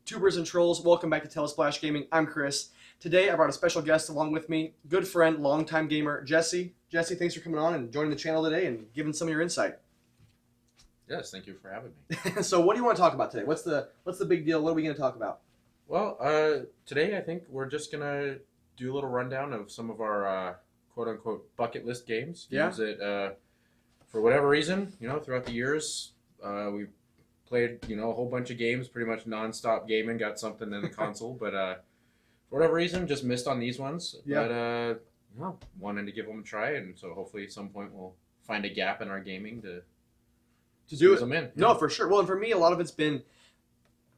Tubers and trolls, welcome back to Telesplash Gaming. I'm Chris. Today I brought a special guest along with me, good friend, longtime gamer, Jesse. Jesse, thanks for coming on and joining the channel today and giving some of your insight. Yes, thank you for having me. So what do you want to talk about today? What's the big deal? What are we going to talk about? Well, today I think we're just gonna do a little rundown of some of our quote-unquote bucket list games. Yeah. Games that, for whatever reason, throughout the years, we've played, a whole bunch of games, pretty much non-stop gaming, got something in the console, but for whatever reason, just missed on these ones. Yeah. But, wanted to give them a try, and so hopefully at some point we'll find a gap in our gaming to do it. them in. No, for sure. Well, and for me, a lot of it's been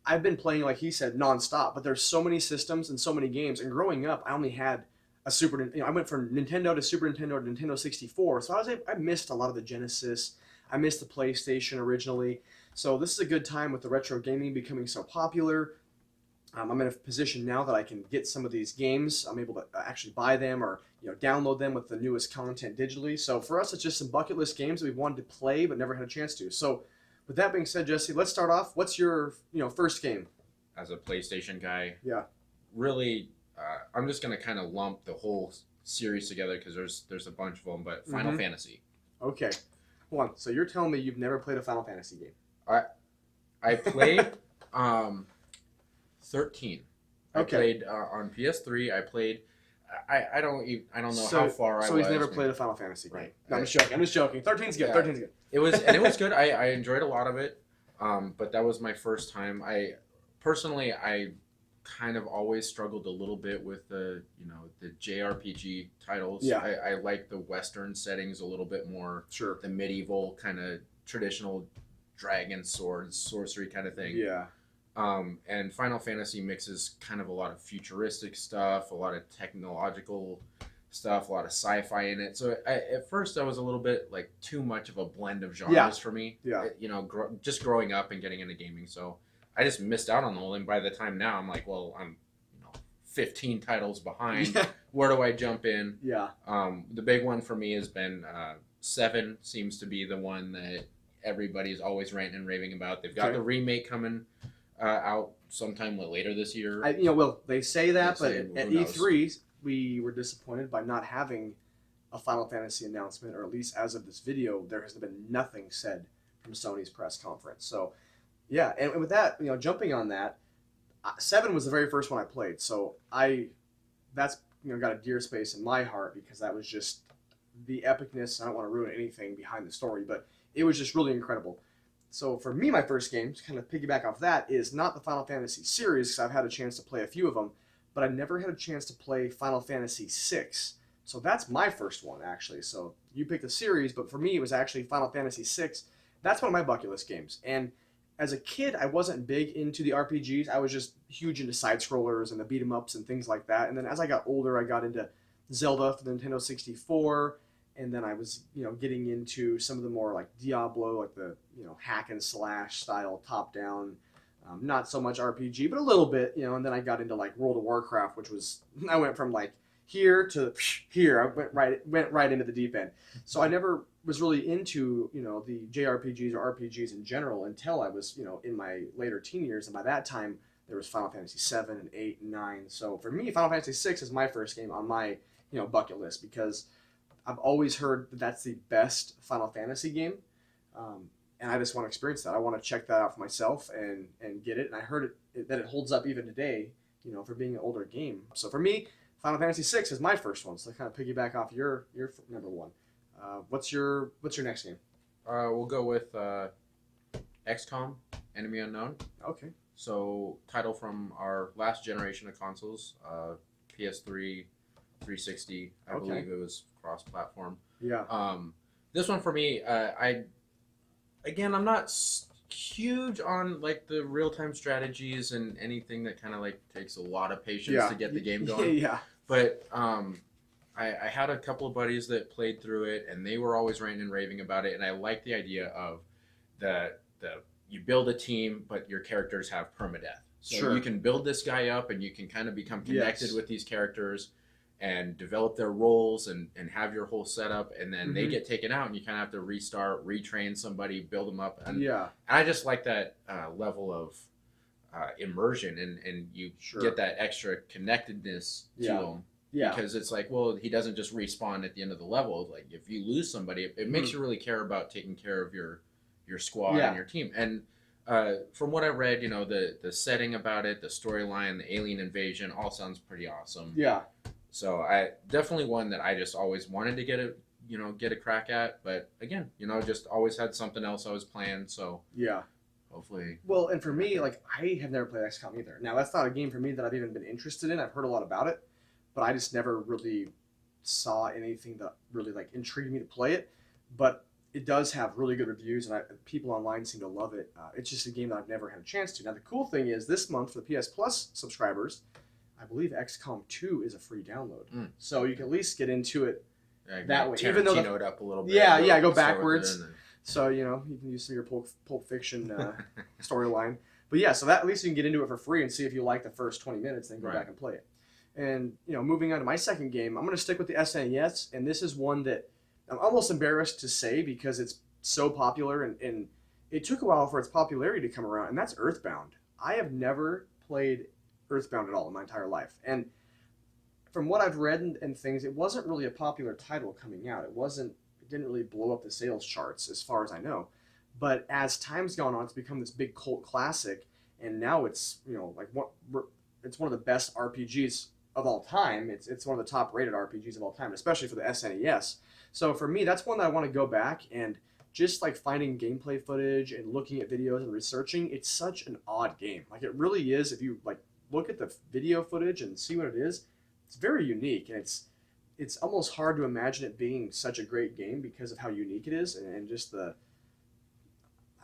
I've been playing, like he said, nonstop. But there's so many systems and so many games. And growing up, I only had a I went from Nintendo to Super Nintendo to Nintendo 64. So I missed a lot of the Genesis. I missed the PlayStation originally. So this is a good time with the retro gaming becoming so popular. I'm in a position now that I can get some of these games. I'm able to actually buy them or download them with the newest content digitally. So for us, it's just some bucket list games that we've wanted to play but never had a chance to. So with that being said, Jesse, let's start off. What's your first game? As a PlayStation guy, Yeah. really, I'm just gonna kind of lump the whole series together because there's a bunch of them. But Final Fantasy. Okay. Hold on. So you're telling me you've never played a Final Fantasy game? I played 13. I Okay. played on PS3. I played. I don't know how far I was. So he's never played a Final Fantasy game. Right. No, I'm just joking. 13's good. Yeah. 13's good. It was good. I enjoyed a lot of it. But that was my first time. I kind of always struggled a little bit with the JRPG titles. Yeah. I like the Western settings a little bit more. Sure. The medieval kind of traditional dragon swords, sorcery kind of thing. Yeah. And Final Fantasy mixes kind of a lot of futuristic stuff, a lot of technological stuff, a lot of sci-fi in it. So at first I was a little bit like too much of a blend of genres for me. Yeah. Just growing up and getting into gaming. So I just missed out on the whole thing. By the time now I'm like, well, I'm 15 titles behind. Yeah. Where do I jump in? Yeah. The big one for me has been 7 seems to be the one that everybody's always ranting and raving about. They've got the remake coming out sometime later this year. Well, they say that, They say, but at who knows? E3, we were disappointed by not having a Final Fantasy announcement, or at least as of this video, there has been nothing said from Sony's press conference. So, yeah, and with that, jumping on that, 7 was the very first one I played. So that's got a dear space in my heart because that was just the epicness. I don't want to ruin anything behind the story, but it was just really incredible. So for me, my first game, to kind of piggyback off that, is not the Final Fantasy series, because I've had a chance to play a few of them, but I never had a chance to play Final Fantasy VI. So that's my first one, actually. So you picked the series, but for me, it was actually Final Fantasy VI. That's one of my bucket list games. And as a kid, I wasn't big into the RPGs. I was just huge into side-scrollers and the beat-em-ups and things like that. And then as I got older, I got into Zelda for the Nintendo 64, and then I was, getting into some of the more like Diablo, like the, hack and slash style top down, not so much RPG, but a little bit, and then I got into like World of Warcraft, which was, I went from like here to here. I went right into the deep end. So I never was really into, the JRPGs or RPGs in general until I was, in my later teen years. And by that time, there was Final Fantasy 7 and 8 and 9. So for me, Final Fantasy 6 is my first game on my, bucket list because I've always heard that that's the best Final Fantasy game, and I just want to experience that. I want to check that out for myself and get it. And I heard that it holds up even today, for being an older game. So for me, Final Fantasy VI is my first one. So to kind of piggyback off your number one. What's your next game? We'll go with XCOM, Enemy Unknown. Okay. So title from our last generation of consoles, PS3. 360, I believe it was cross-platform. Yeah. This one for me, I'm not huge on like the real-time strategies and anything that kind of like takes a lot of patience to get the game going. Yeah. But I had a couple of buddies that played through it, and they were always ranting and raving about it. And I like the idea of the you build a team, but your characters have permadeath. So you can build this guy up, and you can kind of become connected with these characters and develop their roles and have your whole setup, and then they get taken out and you kind of have to restart, retrain somebody, build them up. And I just like that level of immersion, and you get that extra connectedness to him. Yeah. Because it's like, well, he doesn't just respawn at the end of the level. Like, if you lose somebody, it makes you really care about taking care of your squad and your team. And from what I read, the setting about it, the storyline, the alien invasion, all sounds pretty awesome. Yeah. So I definitely one that I just always wanted to get a crack at. But again, just always had something else I was playing. So yeah. Hopefully. Well, and for me, like, I have never played XCOM either. Now, that's not a game for me that I've even been interested in. I've heard a lot about it, but I just never really saw anything that really, like, intrigued me to play it. But it does have really good reviews, and people online seem to love it. It's just a game that I've never had a chance to. Now, the cool thing is, this month, for the PS Plus subscribers, I believe XCOM 2 is a free download. So you can at least get into it that way. Even though it up a little bit. Yeah, go backwards. So, you can use some of your Pulp Fiction storyline. But yeah, so that at least you can get into it for free and see if you like the first 20 minutes, then go back and play it. And, moving on to my second game, I'm going to stick with the SNES, and this is one that I'm almost embarrassed to say because it's so popular, and it took a while for its popularity to come around, and that's Earthbound. I have never played Earthbound at all in my entire life. And from what I've read and things, it wasn't really a popular title coming out. It didn't really blow up the sales charts as far as I know. But as time's gone on, it's become this big cult classic, and now it's it's one of the best RPGs of all time. It's one of the top rated RPGs of all time, especially for the SNES. So for me, that's one that I want to go back and just like finding gameplay footage and looking at videos and researching. It's such an odd game. Like, it really is. If you like look at the video footage and see what it is, it's very unique, and it's almost hard to imagine it being such a great game because of how unique it is, and just I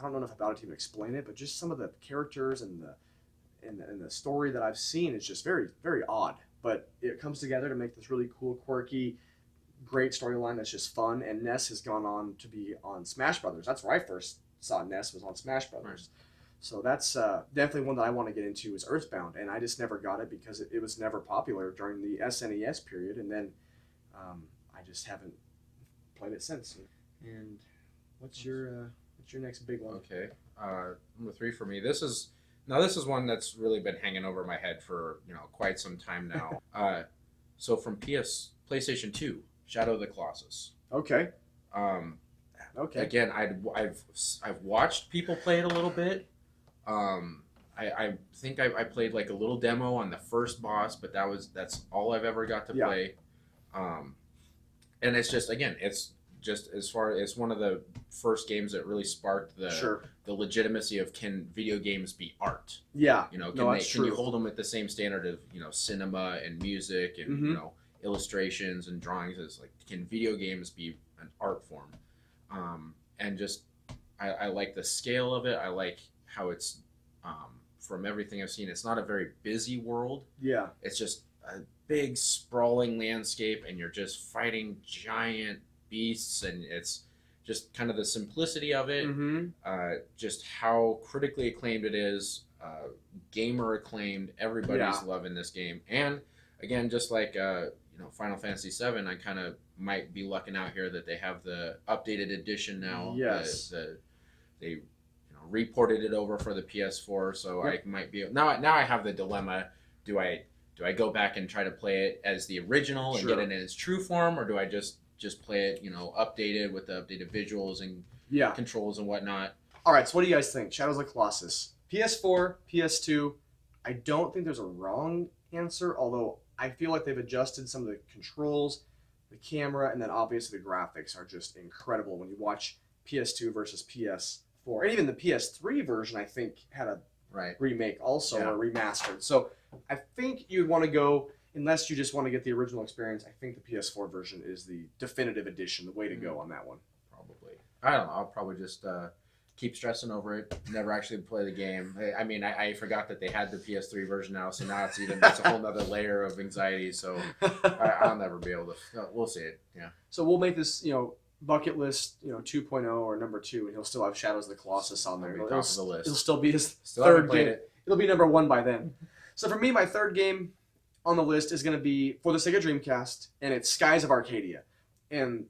don't know enough about it to even explain it, but just some of the characters and the story that I've seen is just very, very odd. But it comes together to make this really cool, quirky, great storyline that's just fun. And Ness has gone on to be on Smash Brothers. That's where I first saw Ness, was on Smash Brothers. So that's definitely one that I want to get into, is Earthbound, and I just never got it because it was never popular during the SNES period, and then I just haven't played it since. And what's your next big one? Okay, number 3 for me. This is one that's really been hanging over my head for quite some time now. So from PlayStation 2, Shadow of the Colossus. Okay. Okay. Again, I've watched people play it a little bit. I think I played like a little demo on the first boss, but that's all I've ever got to play. And it's just, again, it's just it's one of the first games that really sparked the legitimacy of, can video games be art? Yeah. Can you hold them at the same standard of cinema and music and illustrations and drawings? As like, can video games be an art form? And just I like the scale of it. I like how it's from everything I've seen, it's not a very busy world. Yeah. It's just a big sprawling landscape, and you're just fighting giant beasts, and it's just kind of the simplicity of it, just how critically acclaimed it is, gamer acclaimed. Everybody's loving this game, and again, just like Final Fantasy VII, I kind of might be lucking out here that they have the updated edition now. Yes, they reported it over for the PS4, so I might be now. I have the dilemma: do I go back and try to play it as the original and get it in its true form, or do I just play it, updated with the updated visuals and controls and whatnot? All right, so what do you guys think? Shadows of the Colossus, PS4, PS2. I don't think there's a wrong answer, although I feel like they've adjusted some of the controls, the camera, and then obviously the graphics are just incredible when you watch PS2 versus PS4. And even the PS3 version, I think, had a remake also, or remastered. So I think you'd want to go, unless you just want to get the original experience, I think the PS4 version is the definitive edition, the way to go on that one. Probably. I don't know. I'll probably just keep stressing over it, never actually play the game. I mean, I forgot that they had the PS3 version now, so now it's a whole other layer of anxiety, so I'll never be able to. We'll see it, So we'll make this, bucket list, 2.0 or number 2, and he'll still have Shadows of the Colossus on there. Top of the list. It'll still be his third game. It'll be number 1 by then. So for me, my third game on the list is going to be for the Sega Dreamcast, and it's Skies of Arcadia. And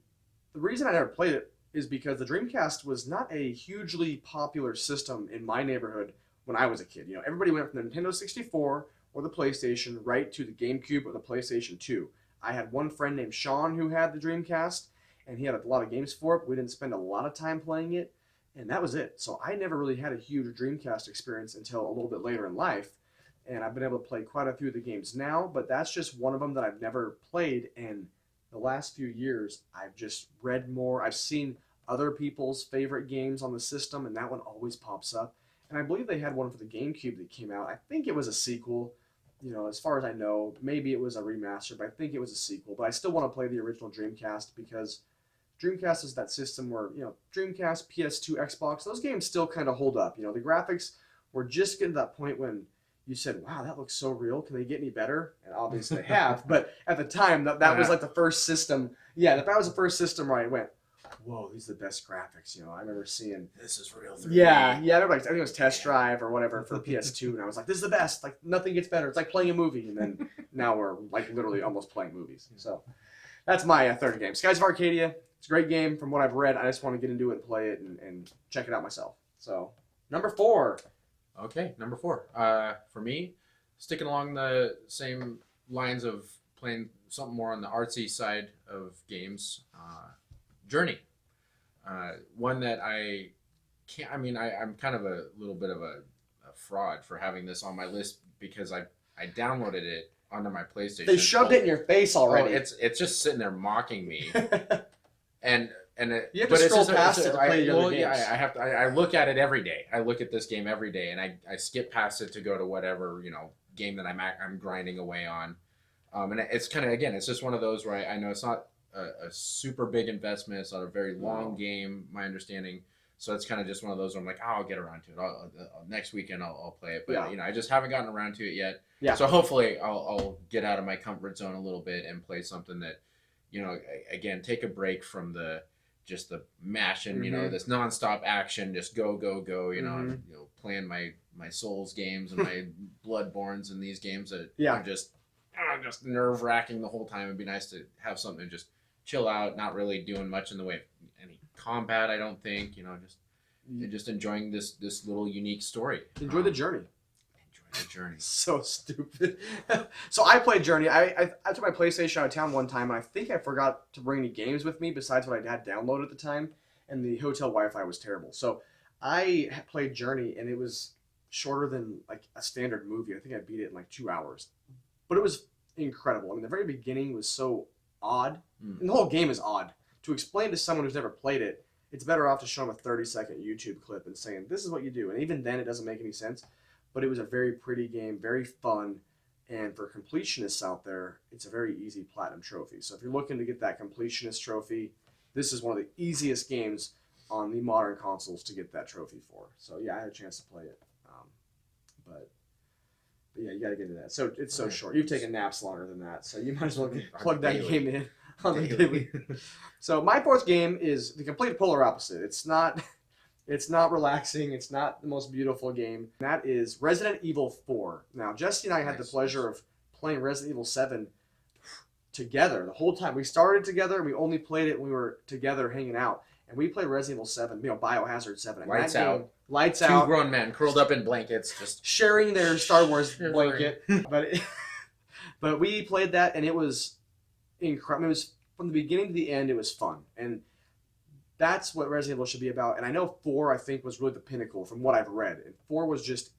the reason I never played it is because the Dreamcast was not a hugely popular system in my neighborhood when I was a kid. Everybody went from the Nintendo 64 or the PlayStation right to the GameCube or the PlayStation 2. I had one friend named Sean who had the Dreamcast, and he had a lot of games for it, but we didn't spend a lot of time playing it, and that was it. So I never really had a huge Dreamcast experience until a little bit later in life, and I've been able to play quite a few of the games now, but that's just one of them that I've never played, and the last few years I've just read more. I've seen other people's favorite games on the system, and that one always pops up. And I believe they had one for the GameCube that came out. I think it was a sequel. As far as I know, maybe it was a remaster, but I think it was a sequel. But I still want to play the original Dreamcast because Dreamcast is that system where, Dreamcast, PS2, Xbox, those games still kind of hold up. The graphics were just getting to that point when you said, wow, that looks so real. Can they get any better? And obviously they have. But at the time, that was like the first system. Yeah, that was the first system where I went, whoa, these are the best graphics. I remember seeing. This is real 3D. Yeah. I remember, I think it was Test Drive or whatever for PS2, and I was like, this is the best. Like, nothing gets better. It's like playing a movie. And then now we're like literally almost playing movies. So that's my third game. Skies of Arcadia. It's a great game from what I've read. I just want to get into it and play it and check it out myself. So, number 4. Okay, number 4. For me, sticking along the same lines of playing something more on the artsy side of games, Journey. One that I can't. I mean, I'm kind of a little bit of a fraud for having this on my list because I downloaded it onto my PlayStation. They shoved it in your face already. Oh, it's just sitting there mocking me, and you have to scroll past it to play your other games. Yeah, I have to. I look at it every day. I look at this game every day, and I skip past it to go to whatever game that I'm grinding away on. And it's kind of, again, it's just one of those where I know it's not a super big investment. It's not a very long game, my understanding. So it's kind of just one of those where I'm like, oh, I'll get around to it. Next weekend I'll play it. But I just haven't gotten around to it yet. Yeah. So hopefully I'll get out of my comfort zone a little bit and play something that, again, take a break from the mashing, this nonstop action, just go, and, playing my Souls games and my Bloodborns and these games that are just nerve wracking the whole time. It'd be nice to have something to just chill out, not really doing much in the way of any combat, I don't think, just enjoying this little unique story. Enjoy the journey. Enjoy the journey. So stupid. So I played Journey. I took my PlayStation out of town one time, and I think I forgot to bring any games with me besides what I had downloaded at the time, and the hotel Wi-Fi was terrible. So I played Journey, and it was shorter than like a standard movie. I think I beat it in like 2 hours. But it was incredible. I mean, the very beginning was so odd. And the whole game is odd. To explain to someone who's never played it, it's better off to show them a 30-second YouTube clip and saying, this is what you do. And even then, it doesn't make any sense. But it was a very pretty game, very fun. And for completionists out there, it's a very easy platinum trophy. So if you're looking to get that completionist trophy, this is one of the easiest games on the modern consoles to get that trophy for. So yeah, I had a chance to play it. But yeah, you got to get into that. So it's so short. You've taken naps longer than that, so you might as well plug that game in on the daily. So my 4th game is the complete polar opposite. It's not relaxing. It's not the most beautiful game. That is Resident Evil 4. Now, Jesse and I had the pleasure of playing Resident Evil 7 together the whole time. We started together. We only played it when we were together hanging out. And we played Resident Evil 7, Biohazard 7. And Lights out. Lights out. 2 grown men curled up in blankets, just sharing their Star Wars blanket. But we played that, and it was incredible. It was from the beginning to the end. It was fun, and that's what Resident Evil should be about. And I know 4, I think, was really the pinnacle from what I've read. And 4 was just,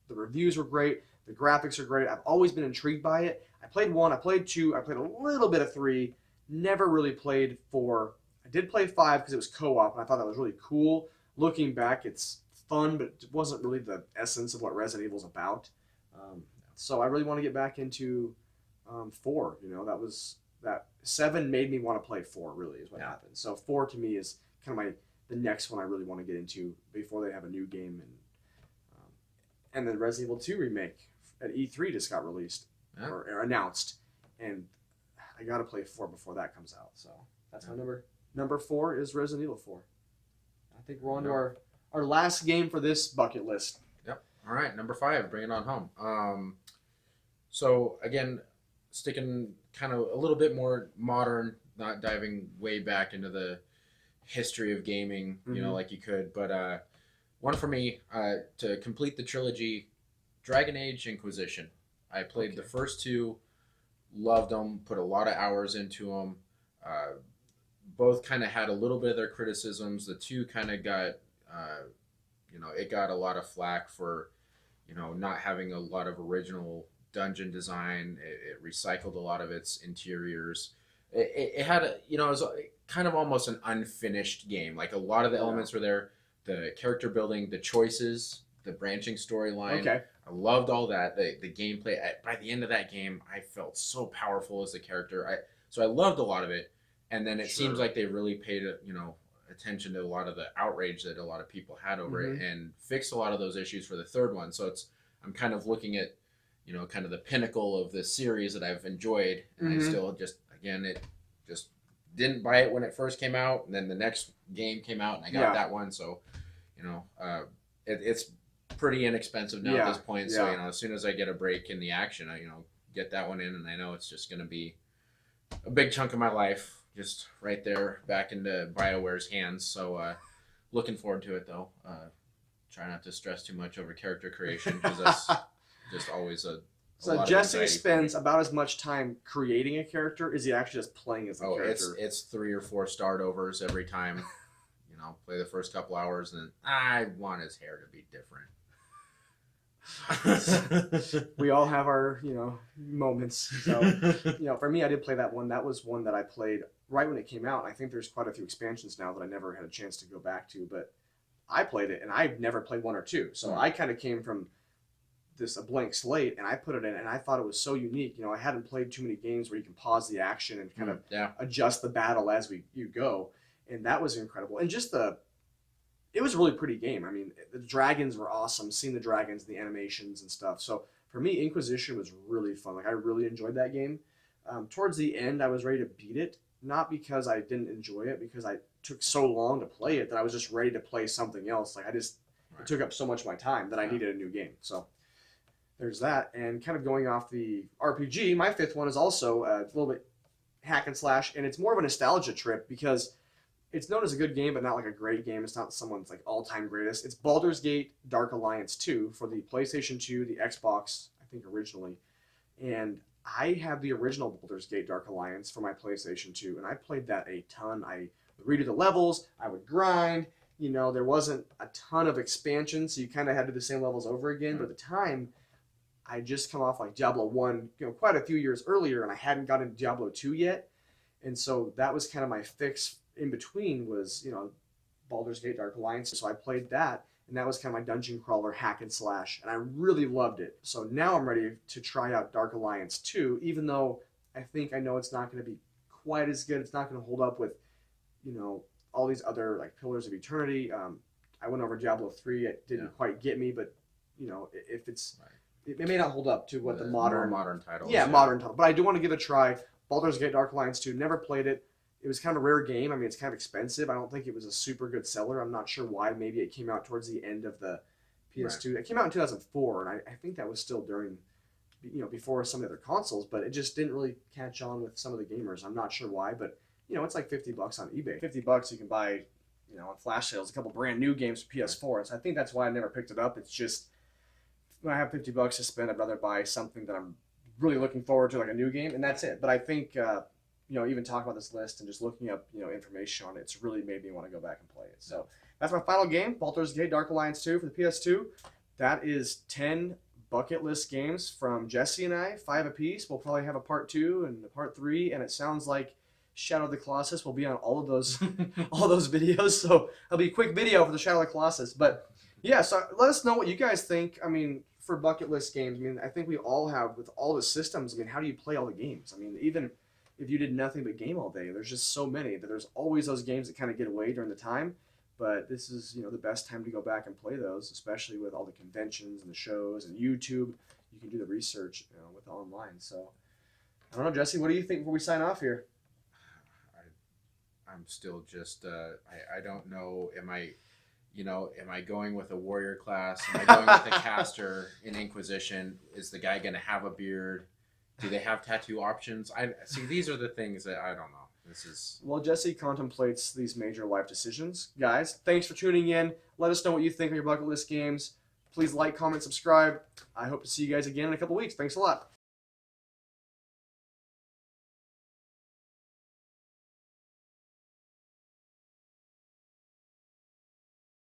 the reviews were great, the graphics are great. I've always been intrigued by it. I played 1, I played 2, I played a little bit of 3. Never really played 4. I did play 5 because it was co-op, and I thought that was really cool. Looking back, it's fun, but it wasn't really the essence of what Resident Evil is about. So I really want to get back into 4. That 7 made me want to play 4. Really, is what happened. So 4 to me is kind of the next one I really want to get into before they have a new game. And then Resident Evil 2 remake at E3 just got released or announced, and I got to play 4 before that comes out. So that's my number 4 is Resident Evil 4. I think we're on to our last game for this bucket list. Yep. All right, number 5, bring it on home. So again, sticking kind of a little bit more modern, not diving way back into the history of gaming, like you could. But One for me, to complete the trilogy, Dragon Age Inquisition. I played the first two, loved them, put a lot of hours into them. Uh, Both kind of had a little bit of their criticisms. The two kind of got, it got a lot of flack for, not having a lot of original dungeon design. It recycled a lot of its interiors. It had, it was kind of almost an unfinished game. Like a lot of the elements were there. The character building, the choices, the branching storyline. Okay. I loved all that. The gameplay. By the end of that game, I felt so powerful as a character. So I loved a lot of it. And then it seems like they really paid, attention to a lot of the outrage that a lot of people had over it and fixed a lot of those issues for the third one. So I'm kind of looking at, kind of the pinnacle of this series that I've enjoyed. And I still it just didn't buy it when it first came out. And then the next game came out and I got that one. So, it's pretty inexpensive now at this point. So, as soon as I get a break in the action, I, get that one in and I know it's just going to be a big chunk of my life. Just right there back into BioWare's hands. So looking forward to it, though. Try not to stress too much over character creation because that's just always a So Jesse spends about as much time creating a character as he actually just playing as a character. It's 3 or 4 start overs every time. Play the first couple hours and then I want his hair to be different. We all have our, moments. So, for me, I did play that one. That was one that I played right when it came out. I think there's quite a few expansions now that I never had a chance to go back to, but I played it and I've never played 1 or 2. So I kind of came from a blank slate and I put it in and I thought it was so unique. I hadn't played too many games where you can pause the action and kind of adjust the battle as you go. And that was incredible. And just it was a really pretty game. I mean, the dragons were awesome, seeing the dragons, the animations and stuff. So for me, Inquisition was really fun. Like I really enjoyed that game. Towards the end, I was ready to beat it, not because I didn't enjoy it, because I took so long to play it that I was just ready to play something else. Like it took up so much of my time that I needed a new game. So there's that. And kind of going off the RPG, my 5th one is also a little bit hack and slash, and it's more of a nostalgia trip because it's known as a good game, but not like a great game. It's not someone's like all-time greatest. It's Baldur's Gate Dark Alliance 2 for the PlayStation 2, the Xbox, I think originally. And I have the original Baldur's Gate Dark Alliance for my PlayStation 2, and I played that a ton. I would redo the levels, I would grind. There wasn't a ton of expansion, so you kind of had to do the same levels over again. But at the time, I just come off like Diablo 1, quite a few years earlier, and I hadn't gotten into Diablo 2 yet. And so that was kind of my fix in between was, Baldur's Gate Dark Alliance. So I played that, and that was kind of my dungeon crawler hack and slash, and I really loved it. So now I'm ready to try out Dark Alliance 2, even though I know it's not going to be quite as good. It's not going to hold up with, all these other like Pillars of Eternity. I went over Diablo 3. It didn't quite get me, but, if it's... It may not hold up to what the modern title. Yeah, modern title. But I do want to give it a try. Baldur's Gate Dark Alliance 2. Never played it. It was kind of a rare game. I mean, it's kind of expensive. I don't think it was a super good seller. I'm not sure why. Maybe it came out towards the end of the PS2. It came out in 2004, and I think that was still during, before some of the other consoles. But it just didn't really catch on with some of the gamers. I'm not sure why, but it's like $50 on eBay. $50 you can buy, on flash sales, a couple brand new games for PS4. So I think that's why I never picked it up. It's just when I have $50 to spend, I'd rather buy something that I'm really looking forward to, like a new game, and that's it. But I think. Even talking about this list and just looking up, information on it, it's really made me want to go back and play it. So that's my final game, Baldur's Gate Dark Alliance 2 for the PS2. That is 10 bucket list games from Jesse and I, 5 apiece. We'll probably have a part 2 and a part 3, and it sounds like Shadow of the Colossus will be on all of those all those videos. So it'll be a quick video for the Shadow of the Colossus. But yeah, so let us know what you guys think. I mean, for bucket list games, I mean, I think we all have with all the systems. I mean, how do you play all the games? I mean, even if you did nothing but game all day, there's just so many that there's always those games that kind of get away during the time. But this is, the best time to go back and play those, especially with all the conventions and the shows and YouTube. You can do the research, with online. So I don't know, Jesse, what do you think before we sign off here? I'm still just, I don't know. Am I going with a warrior class? Am I going with a caster in Inquisition? Is the guy going to have a beard? Do they have tattoo options? These are the things that I don't know. This is Well, Jesse contemplates these major life decisions. Guys, thanks for tuning in. Let us know what you think of your bucket list games. Please like, comment, subscribe. I hope to see you guys again in a couple weeks. Thanks a lot.